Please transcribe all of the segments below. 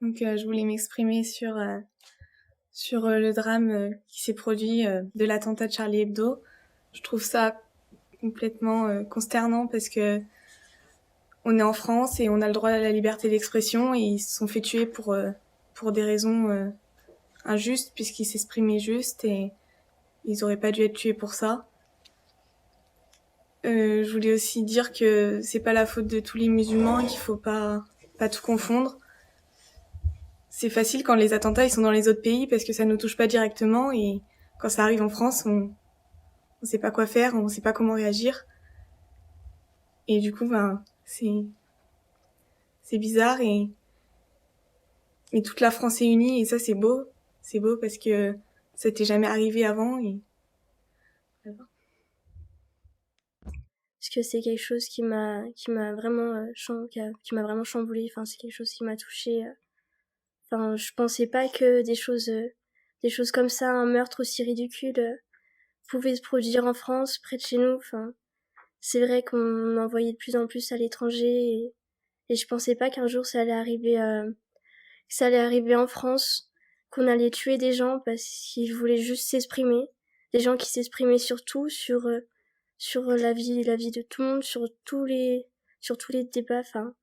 Donc, je voulais m'exprimer sur le drame qui s'est produit de l'attentat de Charlie Hebdo. Je trouve ça complètement consternant parce que on est en France et on a le droit à la liberté d'expression et ils se sont fait tuer pour des raisons injustes puisqu'ils s'exprimaient juste et ils auraient pas dû être tués pour ça. Je voulais aussi dire que c'est pas la faute de tous les musulmans et qu'il faut pas tout confondre. C'est facile quand les attentats ils sont dans les autres pays parce que ça nous touche pas directement et quand ça arrive en France, on sait pas quoi faire, on sait pas comment réagir. Et du coup, c'est bizarre et toute la France est unie et ça c'est beau. C'est beau parce que ça n'était jamais arrivé avant et voilà. Parce que c'est quelque chose qui m'a vraiment qui m'a vraiment chamboulée. Enfin, c'est quelque chose qui m'a touchée. Enfin, je pensais pas que des choses comme ça, un meurtre aussi ridicule, pouvait se produire en France, près de chez nous. Enfin, c'est vrai qu'on en voyait de plus en plus à l'étranger et je pensais pas qu'un jour ça allait arriver en France, qu'on allait tuer des gens parce qu'ils voulaient juste s'exprimer, des gens qui s'exprimaient sur tout, sur la vie de tout le monde, sur tous les débats. Enfin,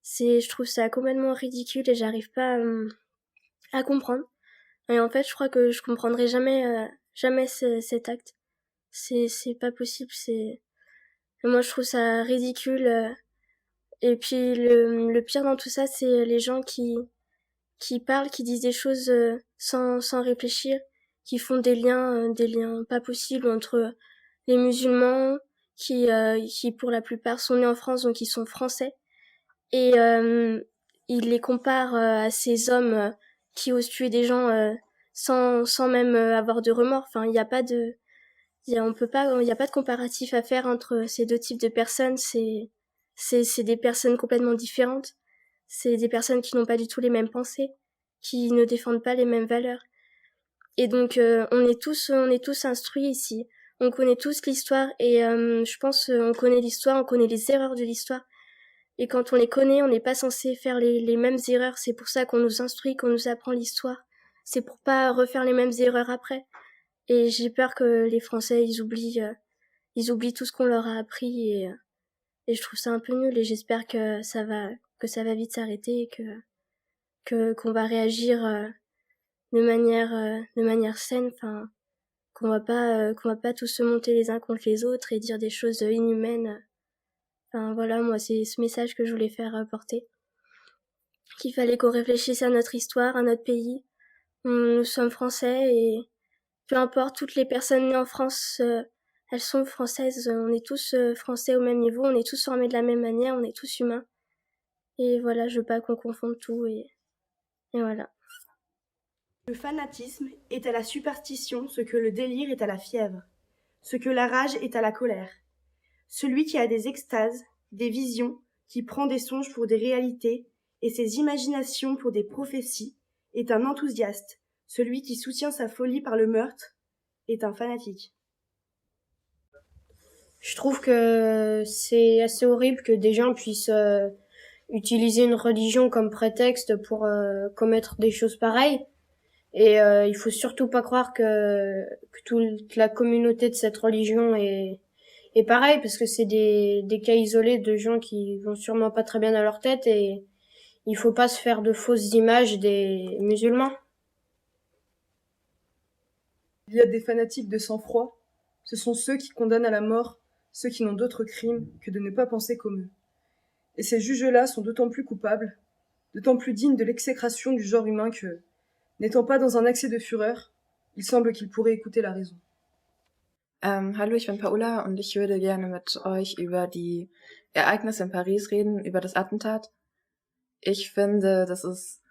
je trouve ça complètement ridicule et j'arrive pas à comprendre. Et en fait, je crois que je comprendrai jamais cet acte. C'est pas possible. Moi, je trouve ça ridicule. Et puis le pire dans tout ça, c'est les gens qui parlent, qui disent des choses sans réfléchir, qui font des liens pas possibles entre les musulmans qui pour la plupart sont nés en France, donc ils sont français, et ils les comparent à ces hommes qui osent tuer des gens sans même avoir de remords. Enfin, il y a pas de on peut pas, il y a pas de comparatif à faire entre ces deux types de personnes. C'est des personnes complètement différentes. C'est des personnes qui n'ont pas du tout les mêmes pensées, qui ne défendent pas les mêmes valeurs. Et donc on est tous instruits ici. On connaît tous l'histoire et je pense on connaît l'histoire, on connaît les erreurs de l'histoire. Et quand on les connaît, on n'est pas censé faire les mêmes erreurs. C'est pour ça qu'on nous instruit, qu'on nous apprend l'histoire. C'est pour pas refaire les mêmes erreurs après. Et j'ai peur que les Français ils oublient tout ce qu'on leur a appris et je trouve ça un peu nul et j'espère que ça va vite s'arrêter et que qu'on va réagir de manière saine, enfin qu'on va pas tous se monter les uns contre les autres et dire des choses inhumaines. Enfin voilà, moi c'est ce message que je voulais faire porter. Qu'il fallait qu'on réfléchisse à notre histoire, à notre pays. Nous sommes français et peu importe, toutes les personnes nées en France, elles sont françaises. On est tous français au même niveau, on est tous formés de la même manière, on est tous humains. Et voilà, je veux pas qu'on confonde tout et voilà. Le fanatisme est à la superstition ce que le délire est à la fièvre, ce que la rage est à la colère. Celui qui a des extases, des visions, qui prend des songes pour des réalités et ses imaginations pour des prophéties, est un enthousiaste. Celui qui soutient sa folie par le meurtre est un fanatique. Je trouve que c'est assez horrible que des gens puissent utiliser une religion comme prétexte pour commettre des choses pareilles. Et il faut surtout pas croire que toute la communauté de cette religion est pareille, parce que c'est des cas isolés de gens qui vont sûrement pas très bien dans leur tête, et il faut pas se faire de fausses images des musulmans. Il y a des fanatiques de sang-froid. Ce sont ceux qui condamnent à la mort ceux qui n'ont d'autre crime que de ne pas penser comme eux. Et ces juges-là sont d'autant plus coupables, d'autant plus dignes de l'exécration du genre humain que, n'étant pas dans un accès de fureur, il semble qu'ils pourraient écouter la raison. Hallo, ich bin Paola und ich würde gerne mit euch über die Ereignisse in Paris reden, über das Attentat. Ich finde, das ist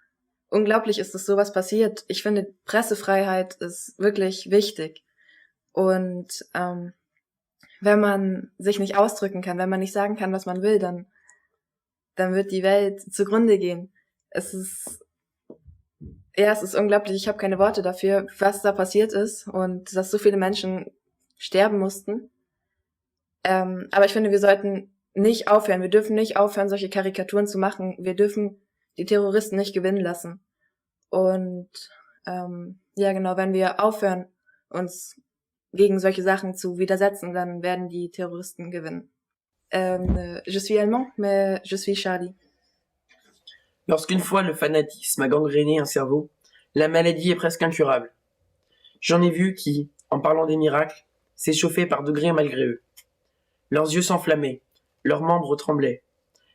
unglaublich, ist, dass sowas passiert. Ich finde, Pressefreiheit ist wirklich wichtig. Und wenn man sich nicht ausdrücken kann, wenn man nicht sagen kann, was man will, dann wird die Welt zugrunde gehen. Es ist unglaublich. Ich habe keine Worte dafür, was da passiert ist und dass so viele Menschen sterben mussten. Aber ich finde, wir sollten nicht aufhören. Wir dürfen nicht aufhören, solche Karikaturen zu machen. Wir dürfen die Terroristen nicht gewinnen lassen. Und ja genau, wenn wir aufhören, uns gegen solche Sachen zu widersetzen, dann werden die Terroristen gewinnen. Je suis allemand, mais je suis Charlie. Lorsqu'une fois le fanatisme a gangréné un cerveau, la maladie est presque incurable. J'en ai vu qui, en parlant des miracles, s'échauffaient par degrés malgré eux. Leurs yeux s'enflammaient, leurs membres tremblaient,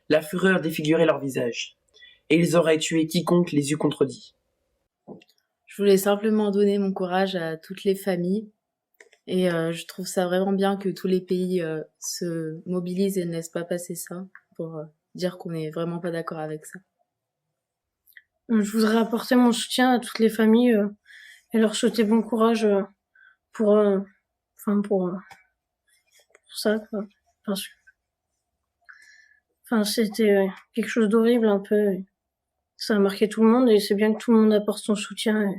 la fureur défigurait leur visage, et ils auraient tué quiconque les eût contredits. Je voulais simplement donner mon courage à toutes les familles et je trouve ça vraiment bien que tous les pays se mobilisent et ne laissent pas passer ça pour dire qu'on n'est vraiment pas d'accord avec ça. Je voudrais apporter mon soutien à toutes les familles et leur souhaiter bon courage pour ça, quoi. C'était quelque chose d'horrible un peu. Ça a marqué tout le monde et c'est bien que tout le monde apporte son soutien.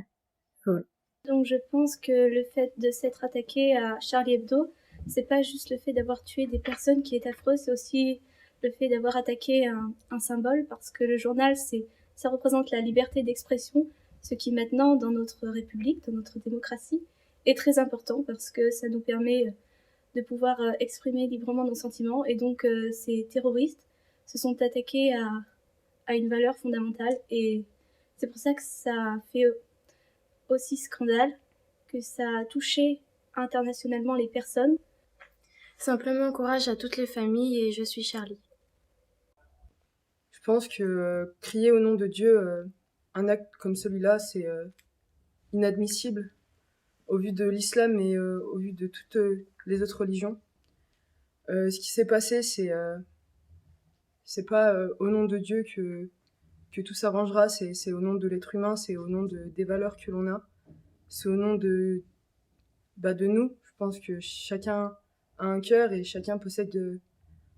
Voilà. Donc je pense que le fait de s'être attaqué à Charlie Hebdo, c'est pas juste le fait d'avoir tué des personnes qui est affreux, c'est aussi le fait d'avoir attaqué un symbole, parce que le journal, ça représente la liberté d'expression, ce qui maintenant, dans notre République, dans notre démocratie, est très important, parce que ça nous permet de pouvoir exprimer librement nos sentiments, et donc ces terroristes se sont attaqués à une valeur fondamentale, et c'est pour ça que ça a fait aussi scandale, que ça a touché internationalement les personnes. Simplement courage à toutes les familles et je suis Charlie. Je pense que crier au nom de Dieu un acte comme celui-là, c'est inadmissible au vu de l'islam et au vu de toutes les autres religions. Ce qui s'est passé, c'est pas au nom de Dieu que tout s'arrangera, c'est au nom de l'être humain, c'est au nom des valeurs que l'on a, c'est au nom de nous. Je pense que chacun a un cœur et chacun possède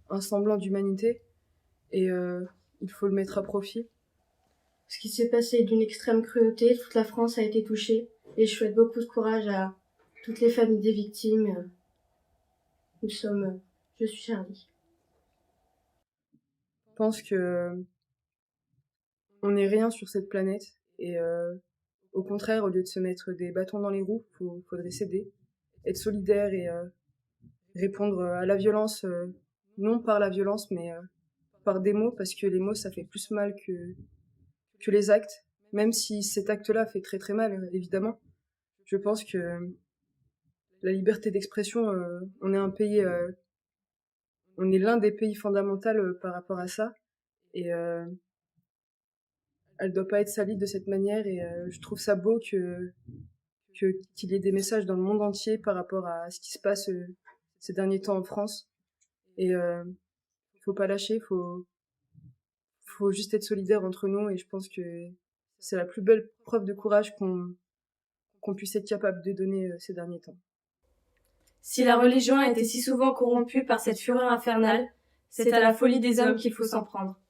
un semblant d'humanité et il faut le mettre à profit. Ce qui s'est passé est d'une extrême cruauté, toute la France a été touchée et je souhaite beaucoup de courage à toutes les familles des victimes. Je suis Charlie. Je pense que on n'est rien sur cette planète et au contraire, au lieu de se mettre des bâtons dans les roues, faudrait s'aider, être solidaire et répondre à la violence, non par la violence, mais par des mots, parce que les mots, ça fait plus mal que les actes, même si cet acte-là fait très très mal, évidemment. Je pense que la liberté d'expression, on est un pays, on est l'un des pays fondamentaux par rapport à ça, et elle doit pas être salie de cette manière, et je trouve ça beau qu'il y ait des messages dans le monde entier par rapport à ce qui se passe ces derniers temps en France, et faut pas lâcher, faut juste être solidaire entre nous, et je pense que c'est la plus belle preuve de courage qu'on puisse être capable de donner ces derniers temps. Si la religion a été si souvent corrompue par cette fureur infernale, c'est à la folie des hommes qu'il faut s'en prendre.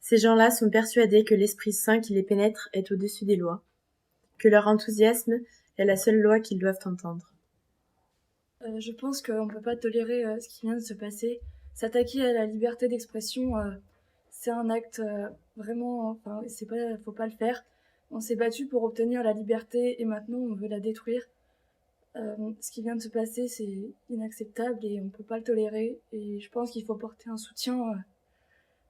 Ces gens-là sont persuadés que l'Esprit Saint qui les pénètre est au-dessus des lois, que leur enthousiasme est la seule loi qu'ils doivent entendre. Je pense qu'on ne peut pas tolérer ce qui vient de se passer. S'attaquer à la liberté d'expression, c'est un acte vraiment... faut pas le faire. On s'est battu pour obtenir la liberté et maintenant on veut la détruire. Ce qui vient de se passer, c'est inacceptable et on ne peut pas le tolérer. Et je pense qu'il faut porter un soutien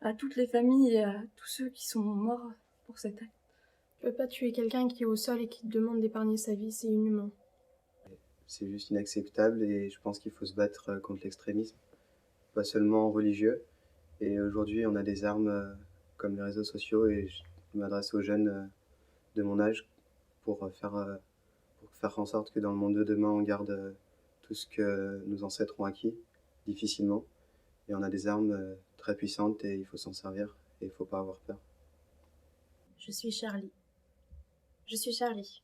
à toutes les familles et à tous ceux qui sont morts pour cet acte. Tu peux pas tuer quelqu'un qui est au sol et qui te demande d'épargner sa vie, c'est inhumain. C'est juste inacceptable et je pense qu'il faut se battre contre l'extrémisme, pas seulement religieux. Et aujourd'hui, on a des armes comme les réseaux sociaux et je m'adresse aux jeunes de mon âge pour faire en sorte que dans le monde de demain, on garde tout ce que nos ancêtres ont acquis difficilement. Et on a des armes très puissantes et il faut s'en servir et il ne faut pas avoir peur. Je suis Charlie. Je suis Charlie.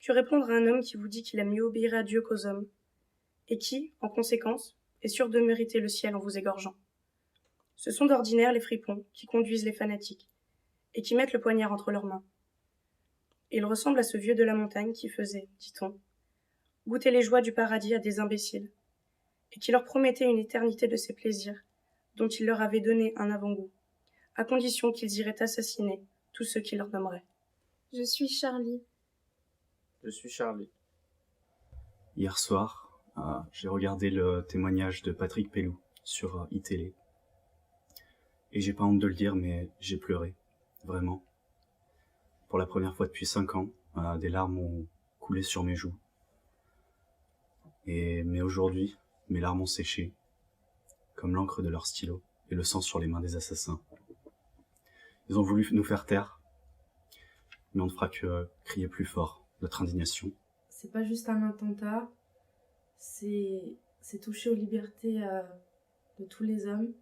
Que répondre à un homme qui vous dit qu'il aime mieux obéir à Dieu qu'aux hommes, et qui, en conséquence, est sûr de mériter le ciel en vous égorgeant? Ce sont d'ordinaire les fripons qui conduisent les fanatiques, et qui mettent le poignard entre leurs mains. Il ressemble à ce vieux de la montagne qui faisait, dit-on, goûter les joies du paradis à des imbéciles, et qui leur promettait une éternité de ses plaisirs, dont il leur avait donné un avant-goût, à condition qu'ils iraient assassiner tous ceux qui leur nommeraient. Je suis Charlie. Je suis Charlie. Hier soir, j'ai regardé le témoignage de Patrick Pellou sur iTélé. Et j'ai pas honte de le dire, mais j'ai pleuré. Vraiment. Pour la première fois depuis 5 ans, des larmes ont coulé sur mes joues. Mais aujourd'hui, mes larmes ont séché, comme l'encre de leur stylo et le sang sur les mains des assassins. Ils ont voulu nous faire taire, mais on ne fera que crier plus fort notre indignation. C'est pas juste un attentat, c'est toucher aux libertés de tous les hommes.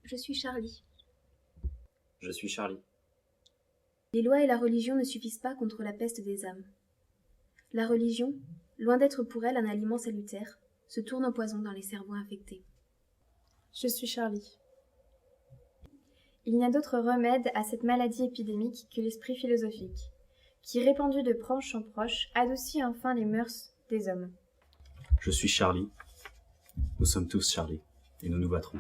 Je suis Charlie. Je suis Charlie. Les lois et la religion ne suffisent pas contre la peste des âmes. La religion, loin d'être pour elle un aliment salutaire, se tourne en poison dans les cerveaux infectés. Je suis Charlie. Il n'y a d'autre remède à cette maladie épidémique que l'esprit philosophique, qui, répandu de proche en proche, adoucit enfin les mœurs des hommes. Je suis Charlie. Nous sommes tous Charlie, et nous nous battrons.